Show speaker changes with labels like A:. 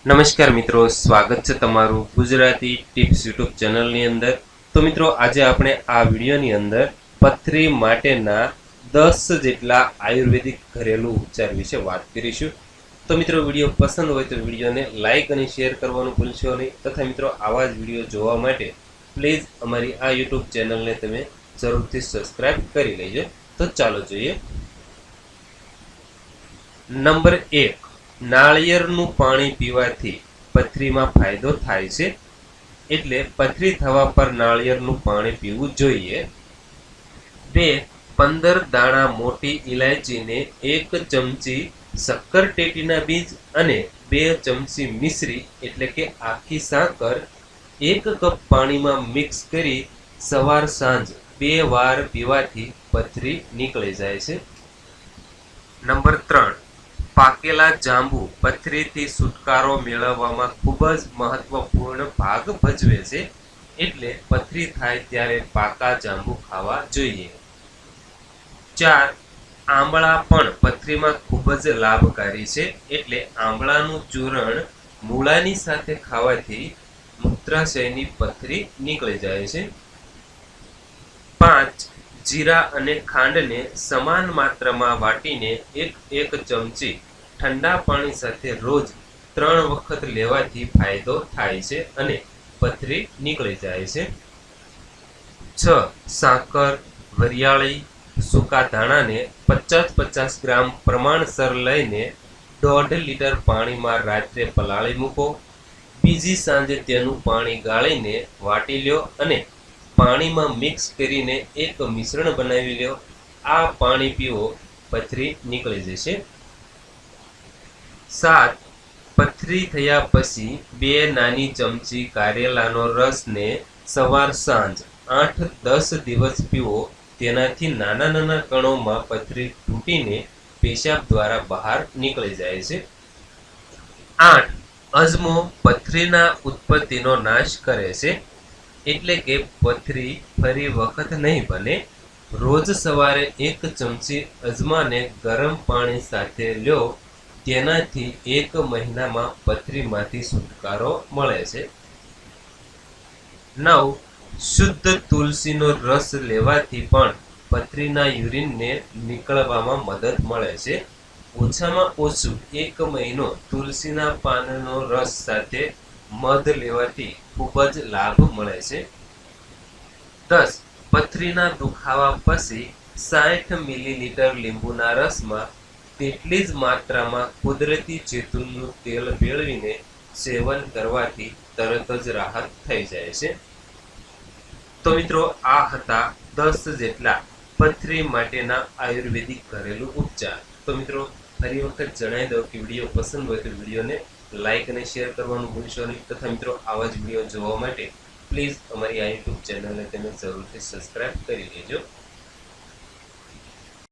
A: નમસ્કાર મિત્રો, સ્વાગત છે તમારું ગુજરાતી ટિપ્સ યુટ્યુબ ચેનલની અંદર। તો મિત્રો આજે આપણે આ વિડીયોની અંદર પથરી માટેના 10 જેટલા આયુર્વેદિક ઘરેલું ઉપચાર વિશે વાત કરીશું। તો મિત્રો વિડીયો પસંદ હોય તો વિડીયોને લાઇક અને શેર કરવાનું ભૂલશો નહીં, તથા મિત્રો આવા જ વિડીયો જોવા માટે પ્લીઝ અમારી આ યુટ્યુબ ચેનલને તમે જરૂરથી સબસ્ક્રાઇબ કરી લેજો। તો ચાલો જોઈએ। નંબર 1, નાળિયેરનું પાણી પીવાથી પથરીમાં ફાયદો થાય છે, એટલે પથરી થવા પર નાળિયેરનું પાણી પીવું જોઈએ। 2, 15 દાણા મોટી ઇલાયચીને 1 ચમચી શક્કરટેટીના બીજ અને 2 ચમચી મિશ્રી એટલે કે આખી સાકર 1 કપ પાણીમાં મિક્સ કરી સવાર સાંજ 2 વાર પીવાથી પથરી નીકળી જાય છે। નંબર 3, પાકેલા જાંબુ પથરીથી છુટકારો મેળવવામાં ખૂબ જ મહત્વપૂર્ણ ભાગ ભજવે છે, એટલે પથરી થાય ત્યારે પાકા જાંબુ ખાવા જોઈએ। 4, આંબળા પણ પથરીમાં ખૂબ જ લાભકારી છે, એટલે આંબળાનું ચૂર્ણ મૂળાની સાથે ખાવાથી મૂત્રાશયની પથરી નીકળી જાય છે। 5, જીરા અને ખાંડને સમાન માત્રામાં વાટીને 1 ચમચી ઠંડા પાણી સાથે રોજ 3 વખત લેવાથી ફાયદો થાય છે અને પથરી નીકળી જાય છે। 6, સાકર, વરિયાળી, સૂકા ધાણાને 50-50 ગ્રામ પ્રમાણસર લઈને 1.5 લીટર પાણીમાં રાત્રે પલાળી મૂકો। બીજી સાંજે તેનું પાણી ગાળીને વાટી લ્યો અને પાણીમાં મિક્સ કરીને એક મિશ્રણ બનાવી લ્યો। આ પાણી પીવો, પથરી નીકળી જશે। 7, પથરી થયા પછી 2 નાની ચમચી કારેલાનો રસને સવાર સાંજ 8-10 દિવસ પીવો। તેનાથી નાના નાના કણોમાં પથરી તૂટીને પેશાબ દ્વારા બહાર નીકળી જાય છે। 8, અજમો પથરીના ઉત્પત્તિનો નાશ કરે છે, એટલે કે પથરી ફરી વખત નહીં બને। રોજ સવારે 1 ચમચી અજમાને ગરમ પાણી સાથે લ્યો, તેનાથી 1 મહિનામાં પથરીમાંથી છુટકારો મળે છે। 9, શુદ્ધ તુલસીનો રસ લેવાથી પણ પથરીના યુરિનને નીકળવામાં મદદ મળે છે। ઓછામાં ઓછું 1 મહિનો તુલસીના પાનનો રસ સાથે મધ લેવાથી ખૂબ જ લાભ મળે છે। 10, પથરીના દુખાવા પછી 60 મિલીલીટર લીંબુના રસમાં તેટલી જ માત્રામાં કુદરતી જૈતુનનું તેલ ભેળવીને સેવન કરવાથી તરત જ રાહત થઈ જાય છે। તો મિત્રો આ હતા 10 જેટલા પથરી માટેના આયુર્વેદિક ઘરેલું ઉપચાર। તો મિત્રો ફરી વખત જણાવી દઉં કે વિડીયો પસંદ હોય તો વિડીયોને લાઇક અને શેર કરવાનું ભૂલશો નહીં, તથા મિત્રો આવા જ વિડીયો જોવા માટે પ્લીઝ અમારી આ યુટ્યુબ ચેનલને તમે જરૂરથી સબસ્ક્રાઇબ કરી લેજો।